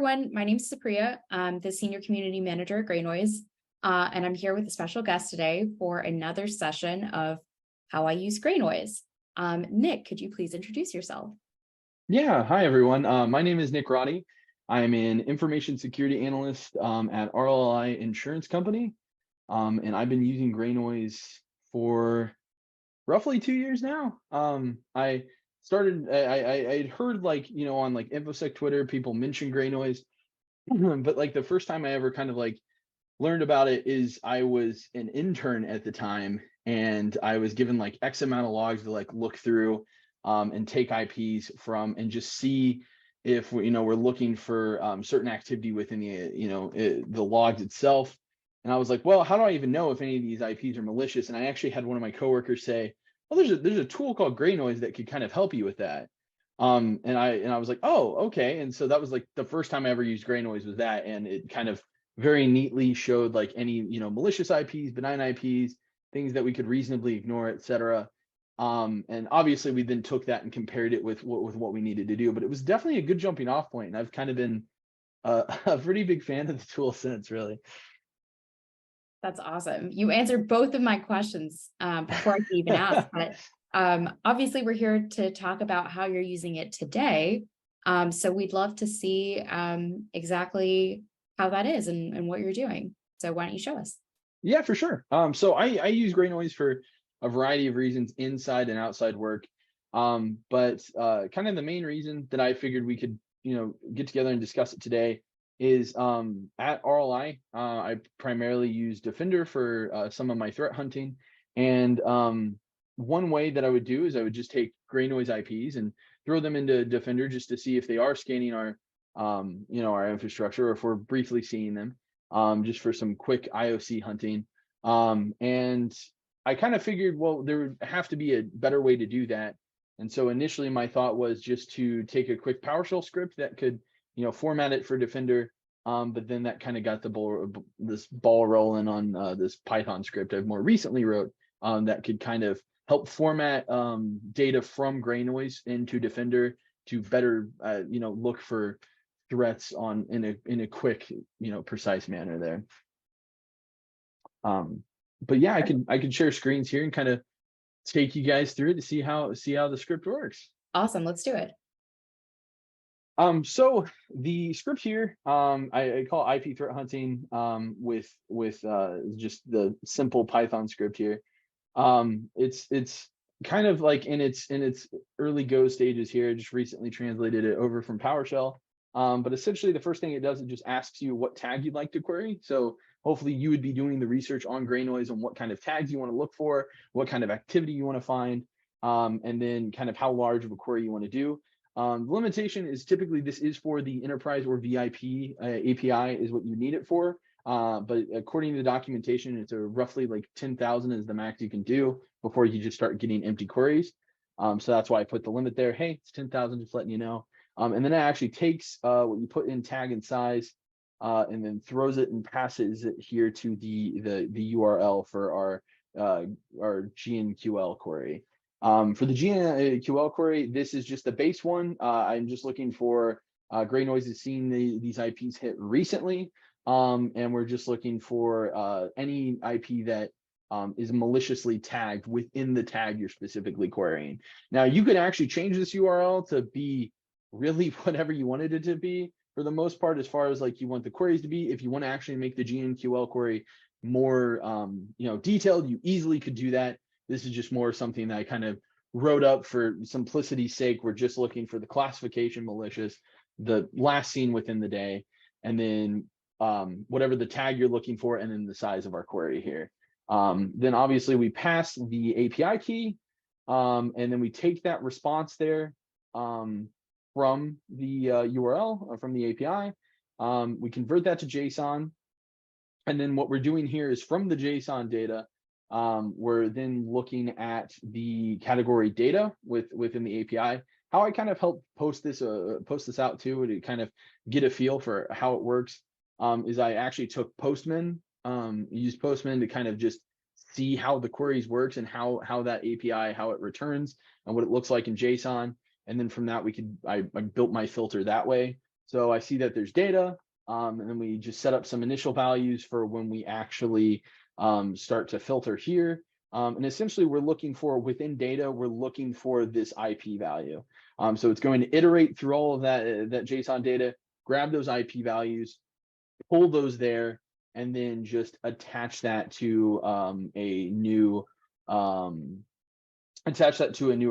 everyone. My name is Supriya. I'm the Senior Community Manager at GreyNoise, and I'm here with a special guest today for another session of How I Use GreyNoise. Nick, could you please introduce yourself? Yeah, hi everyone. My name is Nick Roddy. I'm an information security analyst at RLI Insurance Company, and I've been using GreyNoise for roughly 2 years now. I had heard on InfoSec Twitter, people mention GreyNoise, but like the first time I ever kind of like learned about it is I was an intern at the time, and I was given like X amount of logs to like look through and take IPs from and just see if we're looking for certain activity within the logs itself. And I was like, well, how do I even know if any of these IPs are malicious? And I actually had one of my coworkers say, well, there's a tool called GreyNoise that could kind of help you with that. And I was like, oh, okay. And so that was like the first time I ever used GreyNoise was that, and it kind of very neatly showed like any malicious IPs, benign IPs, things that we could reasonably ignore, etc. And obviously we then took that and compared it with what we needed to do, but it was definitely a good jumping off point, and I've kind of been a pretty big fan of the tool since, really. That's awesome. You answered both of my questions before I could even ask, but obviously we're here to talk about how you're using it today. So we'd love to see exactly how that is and what you're doing. So why don't you show us? Yeah, for sure. So I use GreyNoise for a variety of reasons, inside and outside work. But kind of the main reason that I figured we could, get together and discuss it today is at RLI, I primarily use Defender for some of my threat hunting. And one way that I would do is I would just take GreyNoise IPs and throw them into Defender just to see if they are scanning our, our infrastructure, or if we're briefly seeing them, just for some quick IOC hunting. And I kind of figured, well, there would have to be a better way to do that. And so initially my thought was just to take a quick PowerShell script that could, format it for Defender. But then that kind of got this ball rolling on this Python script I've more recently wrote that could kind of help format data from GreyNoise into Defender to better, look for threats in a quick, precise manner there. But yeah, I can share screens here and kind of take you guys through it to see how the script works. Awesome, let's do it. So the script here, I call it IP threat hunting with just the simple Python script here. It's kind of like in its early go stages here. I just recently translated it over from PowerShell. But essentially the first thing it does, it just asks you what tag you'd like to query. So hopefully you would be doing the research on GreyNoise on what kind of tags you want to look for, what kind of activity you want to find, and then kind of how large of a query you want to do. The limitation is typically this is for the enterprise or VIP API is what you need it for. But according to the documentation, it's roughly like 10,000 is the max you can do before you just start getting empty queries. So that's why I put the limit there. Hey, it's 10,000, just letting you know. And then it actually takes what you put in tag and size, and then throws it and passes it here to the URL for our GNQL query. For the GNQL query, this is just the base one. I'm just looking for GreyNoise has seen these IPs hit recently, and we're just looking for any IP that is maliciously tagged within the tag you're specifically querying. Now, you could actually change this URL to be really whatever you wanted it to be for the most part, as far as like you want the queries to be. If you want to actually make the GNQL query more detailed, you easily could do that. This is just more something that I kind of wrote up for simplicity's sake. We're just looking for the classification malicious, the last seen within the day, and then whatever the tag you're looking for, and then the size of our query here. Then obviously we pass the API key, and then we take that response there from the URL, from the API. We convert that to JSON. And then what we're doing here is from the JSON data, we're then looking at the category data within the API. How I kind of help post this out too, to kind of get a feel for how it works, is I actually took Postman, used Postman to kind of just see how the queries works and how that API, how it returns and what it looks like in JSON. And then from that, I built my filter that way. So I see that there's data, and then we just set up some initial values for when we actually start to filter here. And essentially we're looking for, within data, we're looking for this IP value. So it's going to iterate through all of that JSON data, grab those IP values, pull those there, and then just attach that to a new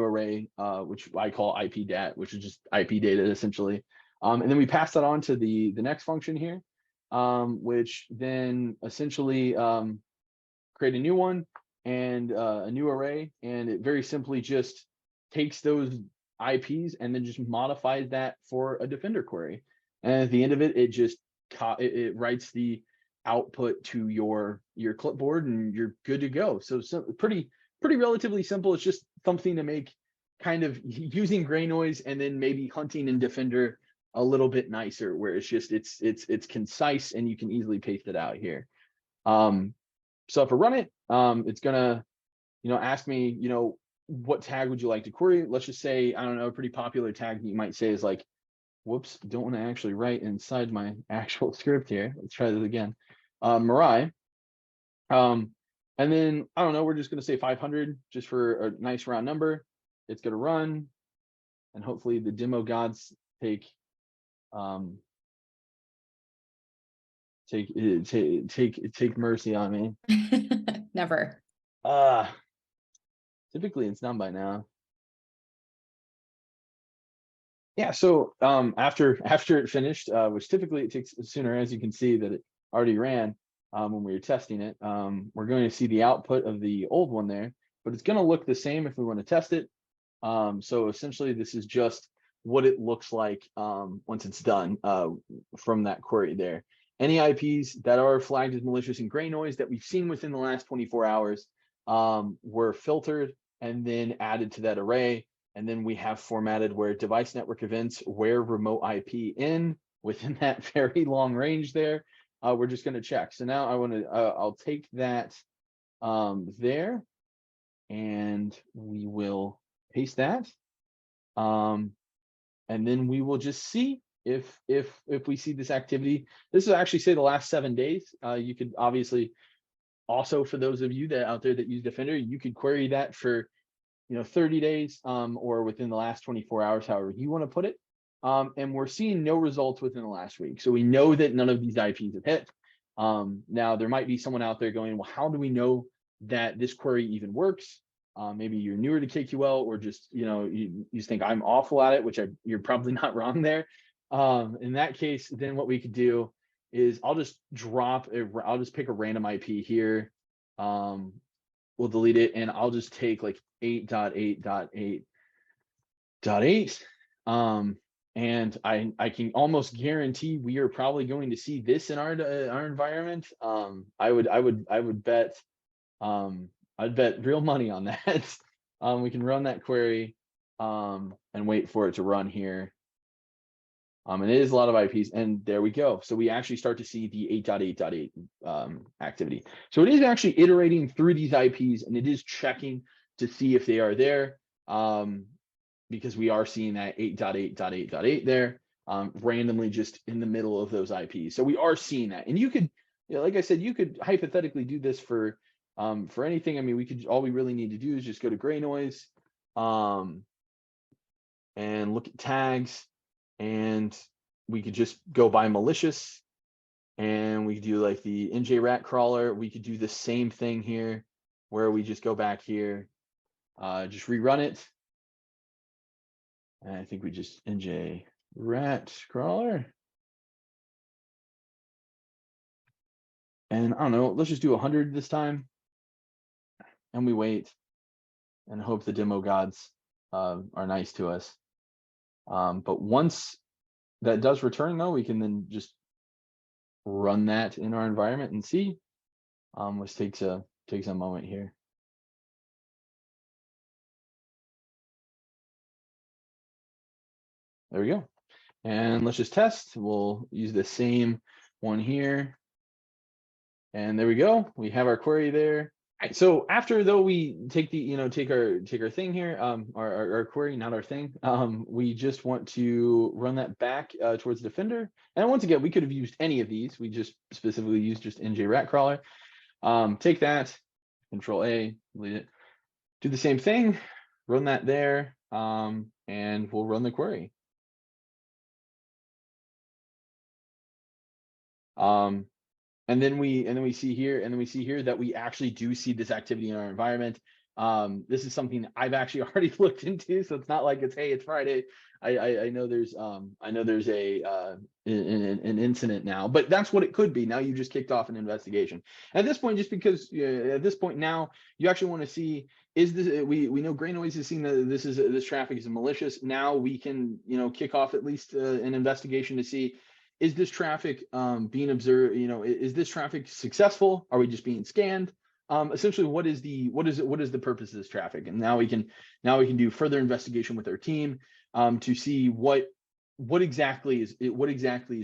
array, which I call IP dat, which is just IP data essentially. And then we pass that on to the next function here, which then essentially create a new one and a new array, and it very simply just takes those IPs and then just modifies that for a Defender query. And at the end of it, it just it writes the output to your clipboard, and you're good to go. So pretty relatively simple. It's just something to make kind of using GreyNoise and then maybe hunting in Defender a little bit nicer, where it's just it's concise and you can easily paste it out here. So if I run it, it's gonna ask me what tag would you like to query. Let's just say, I don't know, a pretty popular tag that you might say is like, whoops, don't want to actually write inside my actual script here. Let's try this again. Mirai. And then, I don't know, we're just going to say 500 just for a nice round number. It's going to run, and hopefully the demo gods take mercy on me. Never. Typically it's done by now. Yeah, so after it finished, which typically it takes sooner, as you can see that it already ran when we were testing it, we're going to see the output of the old one there, but it's going to look the same if we want to test it. So essentially this is just what it looks like once it's done from that query there. Any IPs that are flagged as malicious in GreyNoise that we've seen within the last 24 hours were filtered and then added to that array. And then we have formatted where device network events, where remote IP in within that very long range there. We're just going to check. So now I'll take that there, and we will paste that. And then we will just see if we see this activity. This is actually say the last 7 days. You could obviously also, for those of you that out there that use Defender, you could query that for 30 days or within the last 24 hours, however you want to put it. And we're seeing no results within the last week. So we know that none of these IPs have hit. Now there might be someone out there going, well, how do we know that this query even works? Maybe you're newer to KQL, or just, you think I'm awful at it, which you're probably not wrong there. In that case, then what we could do is I'll just pick a random IP here. We'll delete it, and I'll just take like 8.8.8.8. And I can almost guarantee we are probably going to see this in our environment. I would bet I'd bet real money on that. We can run that query and wait for it to run here. And it is a lot of IPs, and there we go. So we actually start to see the 8.8.8 activity. So it is actually iterating through these IPs, and it is checking to see if they are there, because we are seeing that 8.8.8.8 there randomly just in the middle of those IPs. So we are seeing that, and you could, like I said, you could hypothetically do this for anything. I mean, all we really need to do is just go to GreyNoise and look at tags. And we could just go by malicious, and we could do like the NJ rat crawler. We could do the same thing here, where we just go back here, just rerun it. And I think we just NJ rat crawler. And I don't know, let's just do 100 this time. And we wait and hope the demo gods are nice to us. But once that does return, though, we can then just run that in our environment and see, which takes a moment here. There we go. And let's just test. We'll use the same one here. And there we go. We have our query there. Right, so after though we take the take our thing here, our query, not our thing, we just want to run that back towards Defender. And once again, we could have used any of these. We just specifically used just NJ Rat Crawler. Take that, Control A, delete it. Do the same thing, run that there, and we'll run the query. And then we see here that we actually do see this activity in our environment. This is something I've actually already looked into, so it's not like it's, hey, it's Friday. I know there's an incident now, but that's what it could be. Now you just kicked off an investigation. At this point, just because at this point now you actually want to see, is this, we know GreyNoise is seeing that this traffic is malicious. Now we can kick off at least an investigation to see, is this traffic being observed? Is this traffic successful? Are we just being scanned? Essentially, what is the purpose of this traffic? And now we can do further investigation with our team to see what exactly is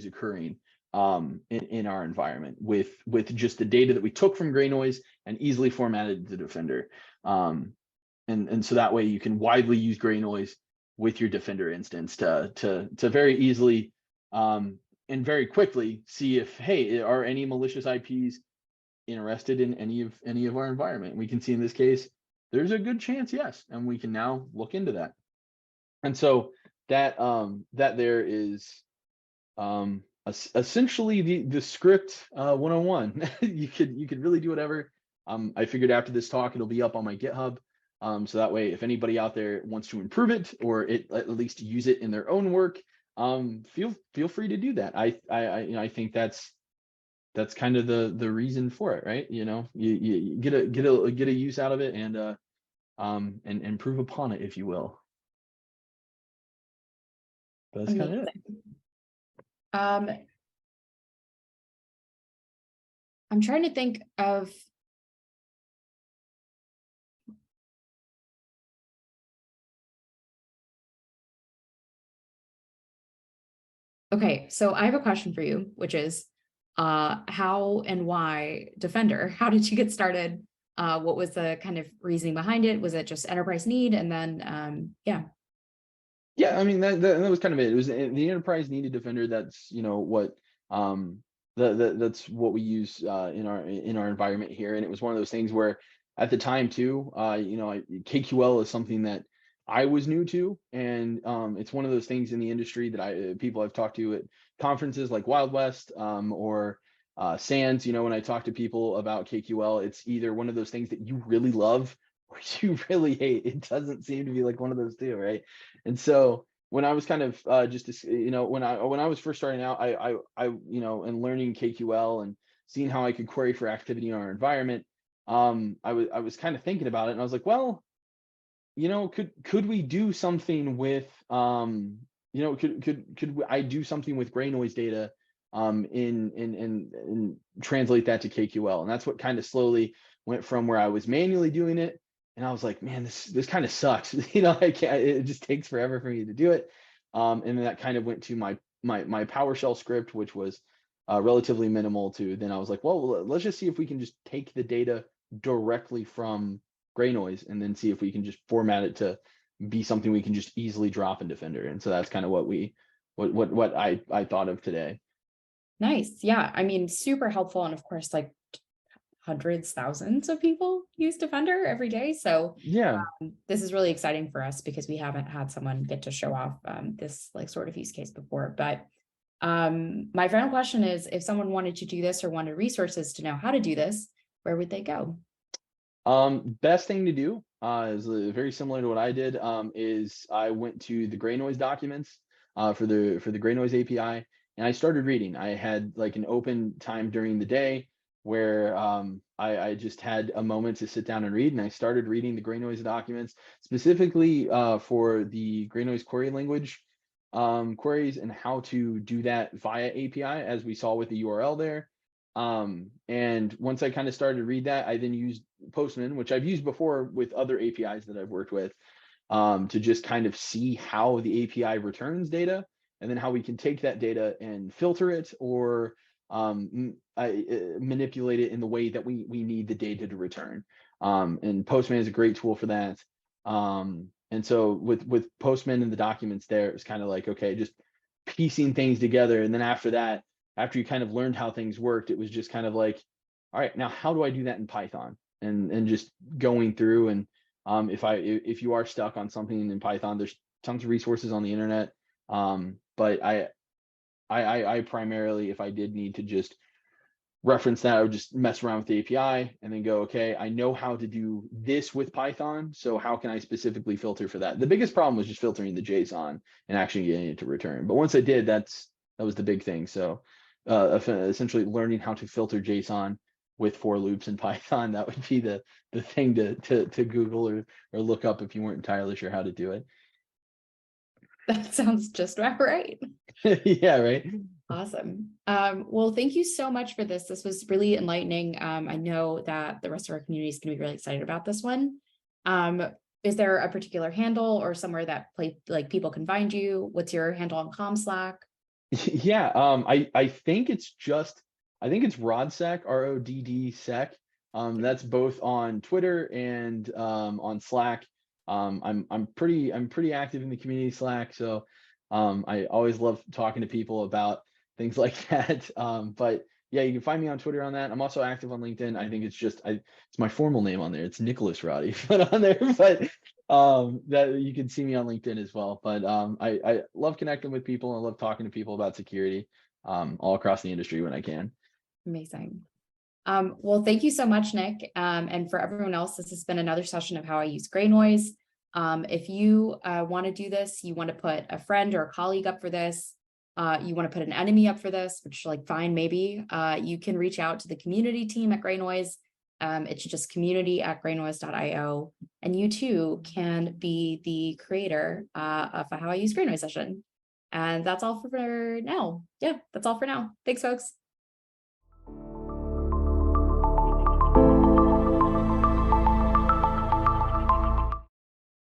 occurring in our environment with just the data that we took from GreyNoise and easily formatted to Defender. And so that way you can widely use GreyNoise with your Defender instance to very easily and very quickly see if, hey, are any malicious IPs interested in any of our environment? We can see in this case, there's a good chance, yes, and we can now look into that. And so that there is essentially the script 101. you could really do whatever. I figured after this talk, it'll be up on my GitHub. So that way, if anybody out there wants to improve it or at least use it in their own work, feel free to do that. I think that's kind of the reason for it, right? You get a use out of it and improve upon it, if you will. But that's kind of it. I'm trying to think of okay, so I have a question for you, which is how and why Defender? How did you get started? What was the kind of reasoning behind it? Was it just enterprise need? And then Yeah, I mean that was kind of it. It was the enterprise needed Defender. That's what that's what we use in our environment here. And it was one of those things where at the time too, KQL is something that I was new to, and it's one of those things in the industry that people I've talked to at conferences like Wild West or SANS. When I talk to people about KQL, it's either one of those things that you really love or you really hate. It doesn't seem to be like one of those two, right? And so when I was kind of when I was first starting out, I and learning KQL and seeing how I could query for activity in our environment, I was kind of thinking about it, and I was like, well, could we do something with could I do something with GreyNoise data in translate that to KQL? And that's what kind of slowly went from where I was manually doing it, and I was like, man, this kind of sucks. I can't, it just takes forever for me to do it. And then that kind of went to my PowerShell script, which was relatively minimal too. Then I was like, well, let's just see if we can just take the data directly from GreyNoise and then see if we can just format it to be something we can just easily drop in Defender. And so that's kind of what I thought of today. nice. Yeah, I mean, super helpful. And of course, like hundreds, thousands of people use Defender every day. So yeah, this is really exciting for us because we haven't had someone get to show off this like sort of use case before. But my final question is, if someone wanted to do this or wanted resources to know how to do this, where would they go? Best thing to do is very similar to what I did. Is I went to the GreyNoise documents for the GreyNoise API, and I started reading. I had like an open time during the day where I just had a moment to sit down and read, and I started reading the GreyNoise documents specifically for the GreyNoise query language queries and how to do that via API, as we saw with the URL there. And once I kind of started to read that, I then used Postman, which I've used before with other APIs that I've worked with, to just kind of see how the API returns data, and then how we can take that data and filter it or manipulate it in the way that we need the data to return. And Postman is a great tool for that. And so with Postman and the documents there, it was kind of like, okay, just piecing things together. And then after that, after you kind of learned how things worked, it was just kind of like, all right, now how do I do that in Python? And just going through, and if you are stuck on something in Python, there's tons of resources on the internet. But I primarily, if I did need to just reference that, I would just mess around with the API and then go, okay, I know how to do this with Python, so how can I specifically filter for that? The biggest problem was just filtering the JSON and actually getting it to return. But once I did, that was the big thing. So essentially learning how to filter JSON with for loops in Python, that would be the thing to Google or look up if you weren't entirely sure how to do it. That sounds just about right. Yeah, right. Awesome. Well, thank you so much for this. This was really enlightening. I know that the rest of our community is going to be really excited about this one. Is there a particular handle or somewhere that people can find you? What's your handle on Slack? Yeah, I think it's RODSEC, RODD-SEC. That's both on Twitter and on Slack. I'm pretty active in the community Slack, so I always love talking to people about things like that. But yeah, you can find me on Twitter on that. I'm also active on LinkedIn. I think it's my formal name on there. It's Nicholas Roddy put on there, but that you can see me on LinkedIn as well. But I love connecting with people and love talking to people about security all across the industry when I can. Amazing. Well, thank you so much, Nick. And for everyone else, this has been another session of how I use GreyNoise. If you want to do this, you want to put a friend or a colleague up for this, you want to put an enemy up for this, which fine, maybe, you can reach out to the community team at GreyNoise. It's just community@greynoise.io. And you too can be the creator of a How I Use GreyNoise session. And that's all for now. Yeah, that's all for now. Thanks, folks.